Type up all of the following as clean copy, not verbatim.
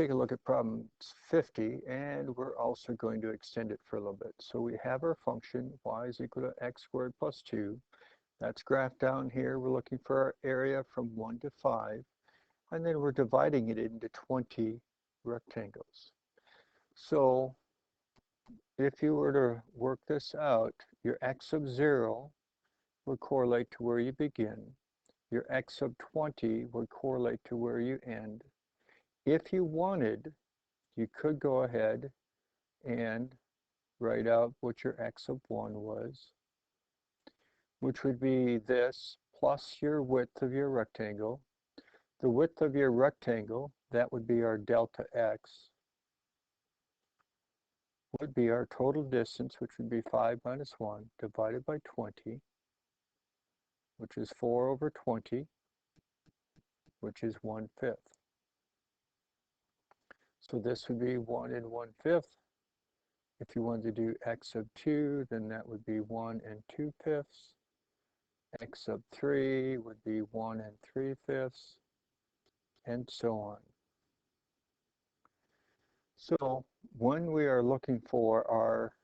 take a look at problem 50, and we're also going to extend it for a little bit. So we have our function y is equal to x squared plus 2. That's graphed down here. We're looking for our area from 1 to 5, and then we're dividing it into 20 rectangles. So if you were to work this out, your x sub 0 would correlate to where you begin. Your x sub 20 would correlate to where you end. If you wanted, you could go ahead and write out what your x sub 1 was, which would be this plus your width of your rectangle. The width of your rectangle, that would be our delta x, would be our total distance, which would be 5 minus 1 divided by 20, which is 4 over 20, which is 1/5. So this would be 1 and 1/5. If you wanted to do x sub 2, then that would be 1 and 2/5. X sub 3 would be 1 and 3/5, and so on. So when we are looking for our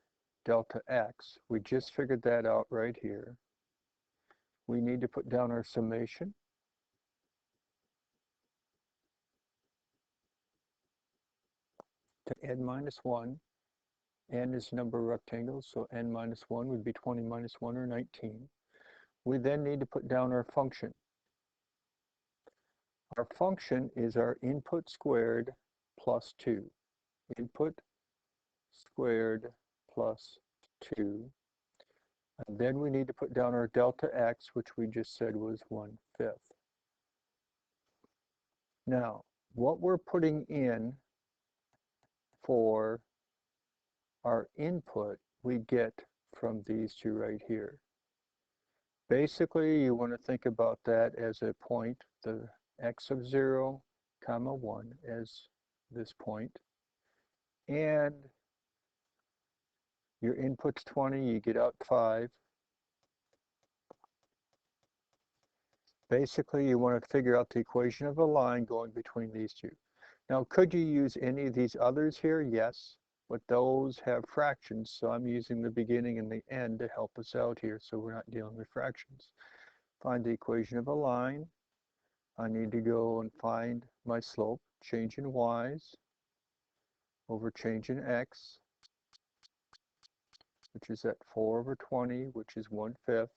delta x, we just figured that out right here. We need to put down our summation. To n minus 1. N is the number of rectangles, so n minus 1 would be 20 minus 1, or 19. We then need to put down our function. Our function is our input squared plus 2. Input squared plus 2. And then we need to put down our delta x, which we just said was 1/5. Now, what we're putting in for our input, we get from these two right here. Basically, you want to think about that as a point, the x of 0, comma 1 as this point. And your input's 20, you get out 5. Basically, you want to figure out the equation of a line going between these two. Now, could you use any of these others here? Yes, but those have fractions, so I'm using the beginning and the end to help us out here, so we're not dealing with fractions. Find the equation of a line. I need to go and find my slope, change in y's over change in x, which is at 4 over 20, which is 1/5.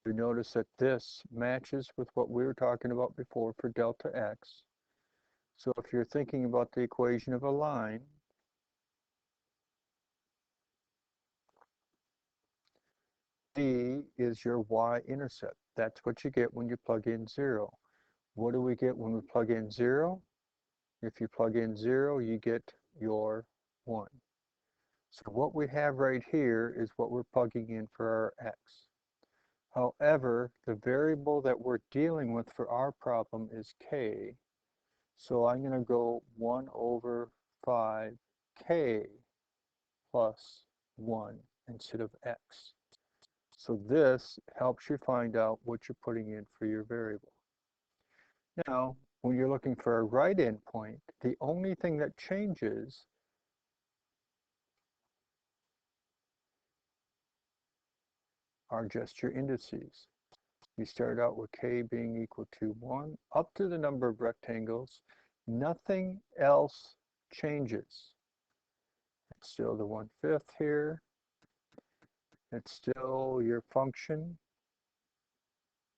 You notice that this matches with what we were talking about before for delta x. So if you're thinking about the equation of a line, D is your y-intercept. That's what you get when you plug in 0. What do we get when we plug in 0? If you plug in 0, you get your 1. So what we have right here is what we're plugging in for our x. However, the variable that we're dealing with for our problem is k. So I'm going to go 1 over 5k plus 1 instead of x. So this helps you find out what you're putting in for your variable. Now, when you're looking for a right endpoint, the only thing that changes are just your indices. You start out with k being equal to 1 up to the number of rectangles. Nothing else changes. It's still the 1/5 here. It's still your function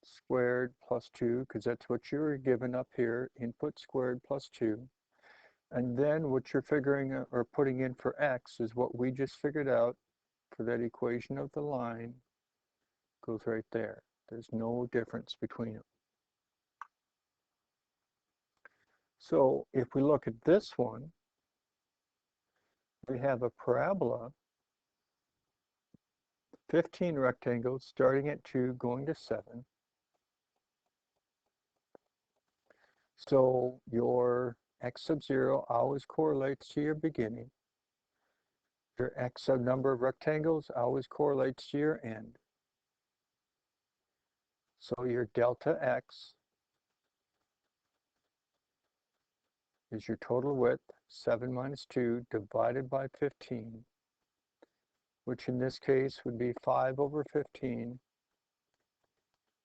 squared plus 2, because that's what you were given up here, input squared plus 2. And then what you're figuring or putting in for x is what we just figured out for that equation of the line. Goes right there. There's no difference between them. So if we look at this one, we have a parabola, 15 rectangles starting at 2 going to 7. So your x sub 0 always correlates to your beginning. Your x sub number of rectangles always correlates to your end. So your delta x, is your total width, 7 minus 2, divided by 15, which in this case would be 5 over 15,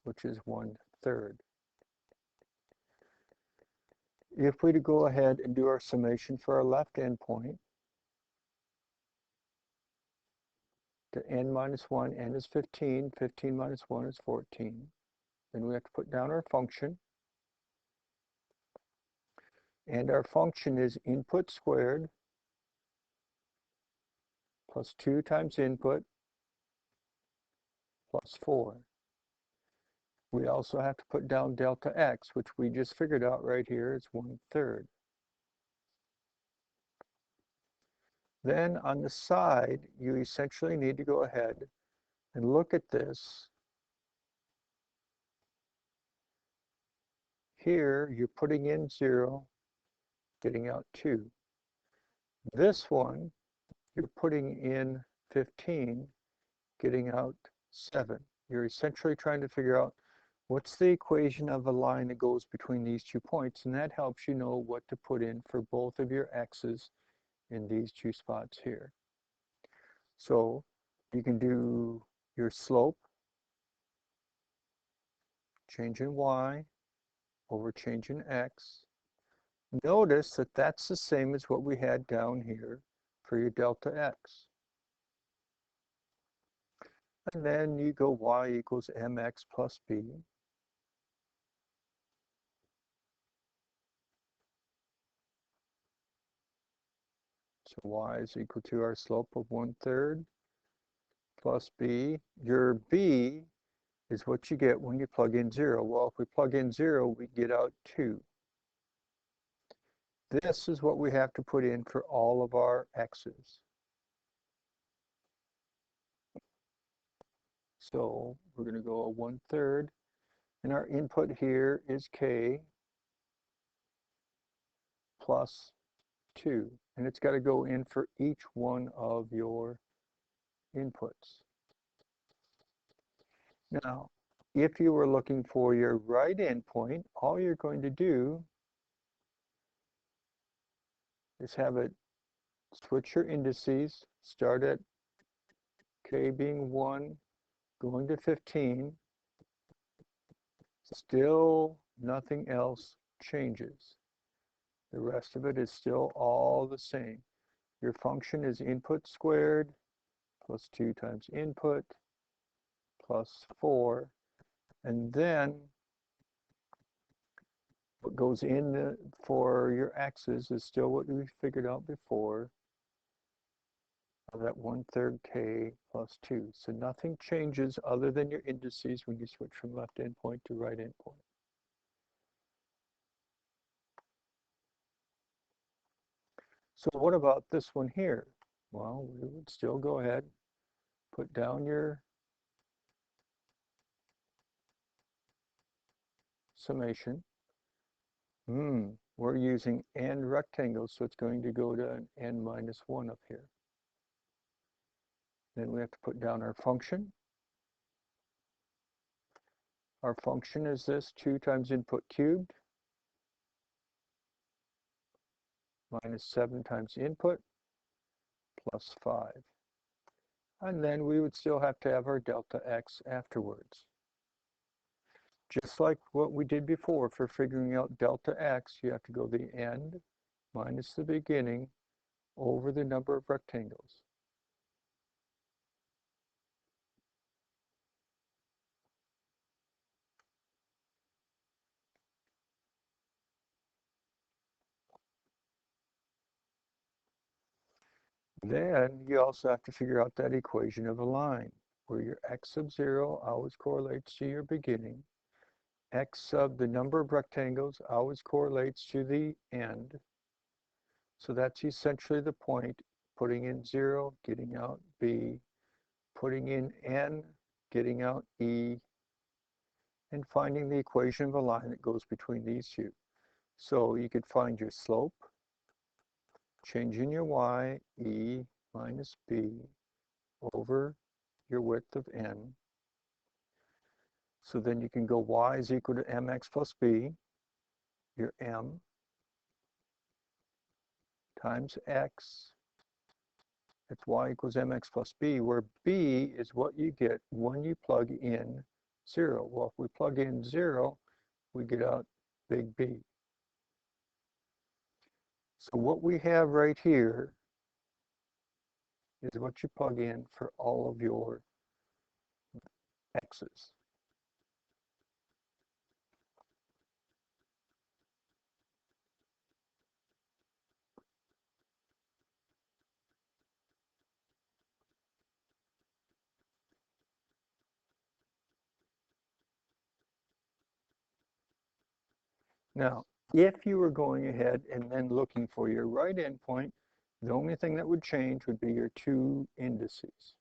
which is 1/3. If we to go ahead and do our summation for our left endpoint, to n minus 1, n is 15, 15 minus 1 is 14. Then we have to put down our function. And our function is input squared plus 2 times input plus 4. We also have to put down delta x, which we just figured out right here is 1/3. Then on the side, you essentially need to go ahead and look at this. Here, you're putting in 0, getting out 2. This one, you're putting in 15, getting out 7. You're essentially trying to figure out what's the equation of a line that goes between these 2 points, and that helps you know what to put in for both of your x's in these 2 spots here. So you can do your slope, change in y, over change in x. Notice that that's the same as what we had down here for your delta x. And then you go y equals mx plus b. So y is equal to our slope of 1/3 plus b. Your b is what you get when you plug in 0. Well, if we plug in 0, we get out 2. This is what we have to put in for all of our x's. So we're going to go a 1/3, and our input here is k plus 2, and it's got to go in for each one of your inputs. Now, if you were looking for your right endpoint, all you're going to do is have it switch your indices, start at k being 1, going to 15, still nothing else changes. The rest of it is still all the same. Your function is input squared plus 2 times input plus 4, and then what goes in for your x's is still what we figured out before, that 1/3 k plus 2. So nothing changes other than your indices when you switch from left endpoint to right endpoint. So what about this one here? Well, we would still go ahead, put down your summation. We're using n rectangles, so it's going to go to an n minus 1 up here. Then we have to put down our function. Our function is this, 2 times input cubed minus 7 times input plus 5. And then we would still have to have our delta x afterwards. Just like what we did before for figuring out delta x, you have to go the end minus the beginning over the number of rectangles. Then you also have to figure out that equation of a line, where your x sub 0 always correlates to your beginning, x sub the number of rectangles always correlates to the end. So that's essentially the point, putting in 0, getting out b, putting in n, getting out e, and finding the equation of a line that goes between these two. So you could find your slope, changing your y, e minus b, over your width of n. So then you can go y is equal to mx plus b, your m, times x. That's y equals mx plus b, where b is what you get when you plug in 0. Well, if we plug in 0, we get out big B. So what we have right here is what you plug in for all of your x's. Now, if you were going ahead and then looking for your right endpoint, the only thing that would change would be your two indices.